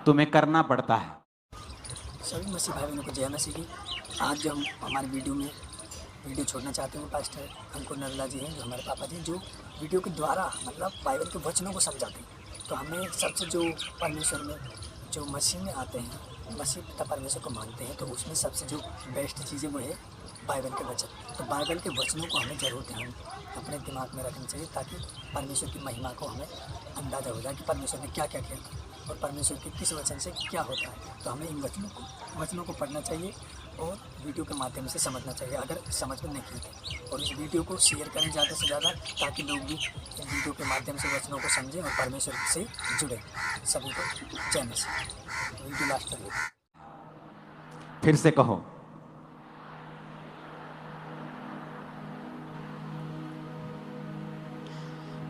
तुम्हें करना पड़ता है। सभी मसीह भाई बहनों को जय मसीह की। आज जो हम हमारे वीडियो छोड़ना चाहते हैं, पास्टर अंकुर नरला जी हैं, जो हमारे पापा जी, जो वीडियो के द्वारा मतलब बाइबल के वचनों को समझाते हैं। तो हमें सबसे जो परमेश्वर में जो मसीह में आते हैं, मसीह पिता परमेश्वर को मानते हैं, तो उसमें सबसे जो बेस्ट चीज़ें वो है बाइबल के वचन। तो बाइबल के वचनों को हमें ज़रूर ध्यान अपने दिमाग में रखना चाहिए, ताकि परमेश्वर की महिमा को हमें अंदाज़ा हो जाए कि परमेश्वर ने क्या क्या किया और परमेश्वर के किस वचन से क्या होता है। तो हमें इन वचनों को पढ़ना चाहिए और वीडियो के माध्यम से समझना चाहिए, अगर समझ में नहीं तो। और इस वीडियो को शेयर करें ज़्यादा से ज़्यादा, ताकि लोग भी इन वीडियो के माध्यम से वचनों को समझें और परमेश्वर से जुड़ें। सभी को जय मसीह। वीडियो लास्ट तक देखिए। फिर से कहो।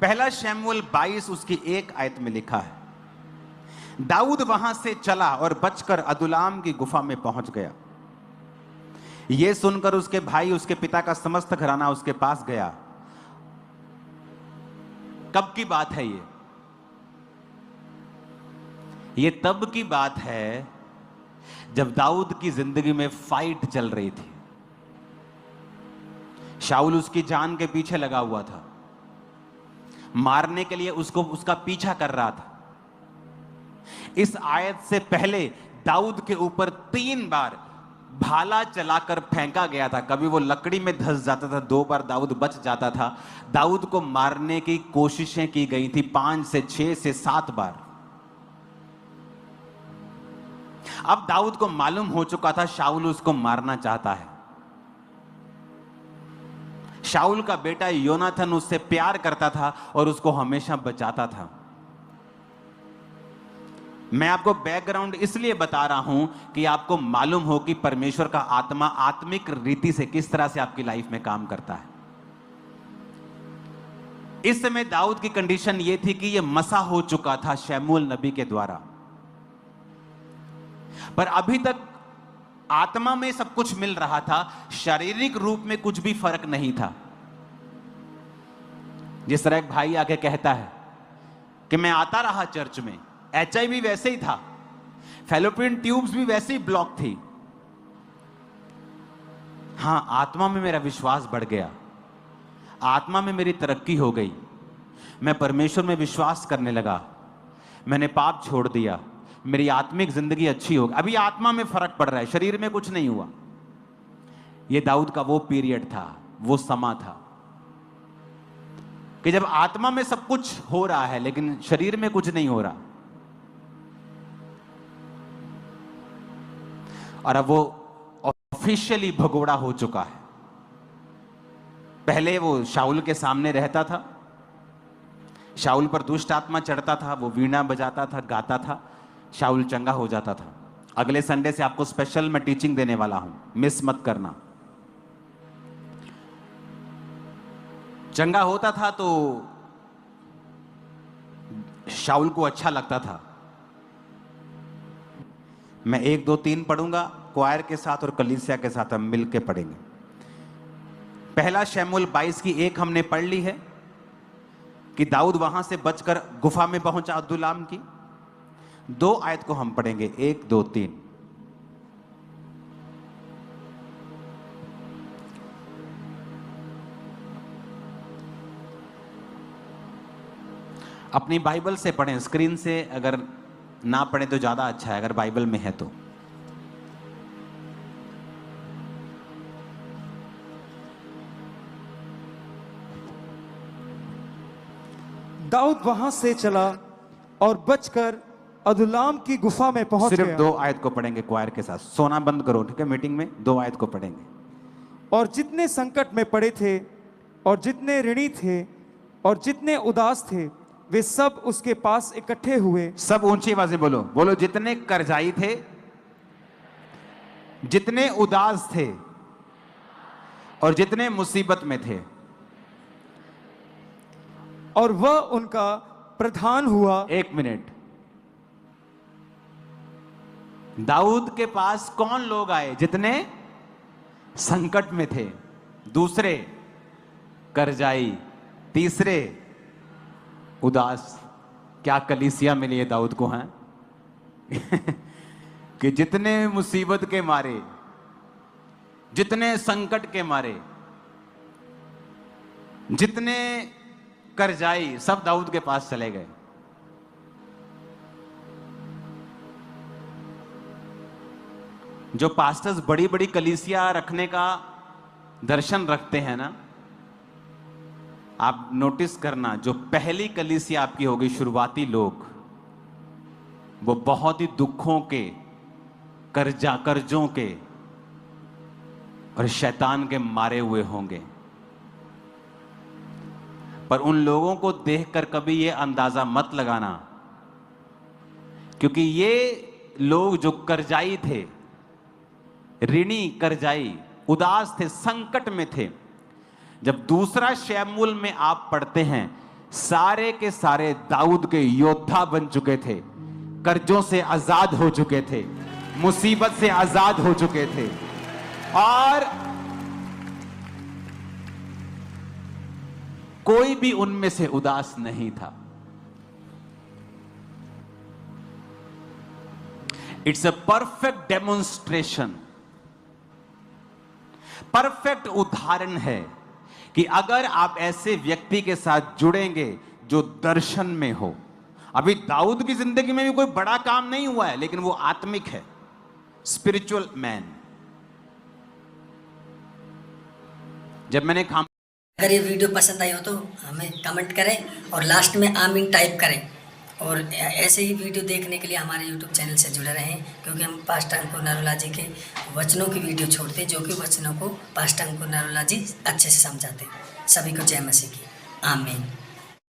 पहला शमूएल 22 उसकी 1 आयत में लिखा है, दाऊद वहां से चला और बचकर अदुल्लाम की गुफा में पहुंच गया। यह सुनकर उसके भाई, उसके पिता का समस्त घराना उसके पास गया। कब की बात है ये तब की बात है जब दाऊद की जिंदगी में फाइट चल रही थी। शाऊल उसकी जान के पीछे लगा हुआ था, मारने के लिए उसका पीछा कर रहा था। इस आयत से पहले दाऊद के ऊपर 3 बार भाला चलाकर फेंका गया था। कभी वो लकड़ी में धंस जाता था, 2 बार दाऊद बच जाता था। दाऊद को मारने की कोशिशें की गई थी 5 से 6 से 7 बार। अब दाऊद को मालूम हो चुका था शाऊल उसको मारना चाहता है। शाऊल का बेटा योनाथन उससे प्यार करता था और उसको हमेशा बचाता था। मैं आपको बैकग्राउंड इसलिए बता रहा हूं कि आपको मालूम हो कि परमेश्वर का आत्मा आत्मिक रीति से किस तरह से आपकी लाइफ में काम करता है। इस समय दाऊद की कंडीशन यह थी कि यह मसा हो चुका था शमूएल नबी के द्वारा, पर अभी तक आत्मा में सब कुछ मिल रहा था, शारीरिक रूप में कुछ भी फर्क नहीं था। जिस तरह एक भाई आके कहता है कि मैं आता रहा चर्च में, HIV वैसे ही था, फैलोपियन ट्यूब्स भी वैसे ही ब्लॉक थी। हां, आत्मा में मेरा विश्वास बढ़ गया, आत्मा में मेरी तरक्की हो गई, मैं परमेश्वर में विश्वास करने लगा, मैंने पाप छोड़ दिया, मेरी आत्मिक जिंदगी अच्छी हो गई। अभी आत्मा में फर्क पड़ रहा है, शरीर में कुछ नहीं हुआ। यह दाऊद का वो पीरियड था, वो समा था कि जब आत्मा में सब कुछ हो रहा है लेकिन शरीर में कुछ नहीं हो रहा। और अब वो ऑफिशियली भगोड़ा हो चुका है। पहले वो शाऊल के सामने रहता था, शाऊल पर दुष्ट आत्मा चढ़ता था, वो वीणा बजाता था, गाता था, शाऊल चंगा हो जाता था। अगले संडे से आपको स्पेशल मैं टीचिंग देने वाला हूं, मिस मत करना। चंगा होता था तो शाऊल को अच्छा लगता था। मैं 1 2 3 पढ़ूंगा क्वायर के साथ और कलीसिया के साथ हम मिलकर पढ़ेंगे। पहला शमूएल 22 की 1 हमने पढ़ ली है कि दाऊद वहां से बचकर गुफा में पहुंचा अदुल्लाम की। 2 आयत को हम पढ़ेंगे, 1 2 3। अपनी बाइबल से पढ़ें, स्क्रीन से अगर ना पढ़ें तो ज्यादा अच्छा है, अगर बाइबल में है तो। दाऊद वहां से चला और बचकर अदुल्लाम की गुफा में पहुंच गया। सिर्फ 2 आयत को पढ़ेंगे क्वायर के साथ, सोना बंद करो, ठीक है? मीटिंग में 2 आयत को पढ़ेंगे। और जितने संकट में पड़े थे और जितने ऋणी थे और जितने उदास थे, वे सब उसके पास इकट्ठे हुए। सब ऊंची आवाज से बोलो, बोलो। जितने कर्जाई थे, जितने उदास थे और जितने मुसीबत में थे, और वह उनका प्रधान हुआ। 1 मिनट। दाऊद के पास कौन लोग आए? जितने संकट में थे, दूसरे कर्जाई, तीसरे उदास। क्या कलीसिया मिली है दाऊद को? हैं कि जितने मुसीबत के मारे, जितने संकट के मारे, जितने कर्जाई, सब दाऊद के पास चले गए। जो पास्टर्स बड़ी बड़ी कलीसिया रखने का दर्शन रखते हैं ना, आप नोटिस करना, जो पहली कलीसिया आपकी होगी, शुरुआती लोग, वो बहुत ही दुखों के, कर्जों के और शैतान के मारे हुए होंगे। पर उन लोगों को देखकर कभी ये अंदाजा मत लगाना, क्योंकि ये लोग जो कर्जाई थे, ऋणी कर्जाई, उदास थे, संकट में थे, जब दूसरा शमूएल में आप पढ़ते हैं, सारे के सारे दाऊद के योद्धा बन चुके थे, कर्जों से आजाद हो चुके थे, मुसीबत से आजाद हो चुके थे, और कोई भी उनमें से उदास नहीं था। It's a perfect demonstration, perfect उदाहरण है कि अगर आप ऐसे व्यक्ति के साथ जुड़ेंगे जो दर्शन में हो। अभी दाऊद की जिंदगी में भी कोई बड़ा काम नहीं हुआ है, लेकिन वो आत्मिक है, स्पिरिचुअल मैन। जब मैंने अगर ये वीडियो पसंद आई हो तो हमें कमेंट करें और लास्ट में आमीन टाइप करें, और ऐसे ही वीडियो देखने के लिए हमारे YouTube चैनल से जुड़े रहें, क्योंकि हम पास्टर अंकुर नरोला जी के वचनों की वीडियो छोड़ते हैं, जो कि वचनों को पास्टर अंकुर नरोला जी अच्छे से समझाते हैं। सभी को जय मसीह की। आमीन।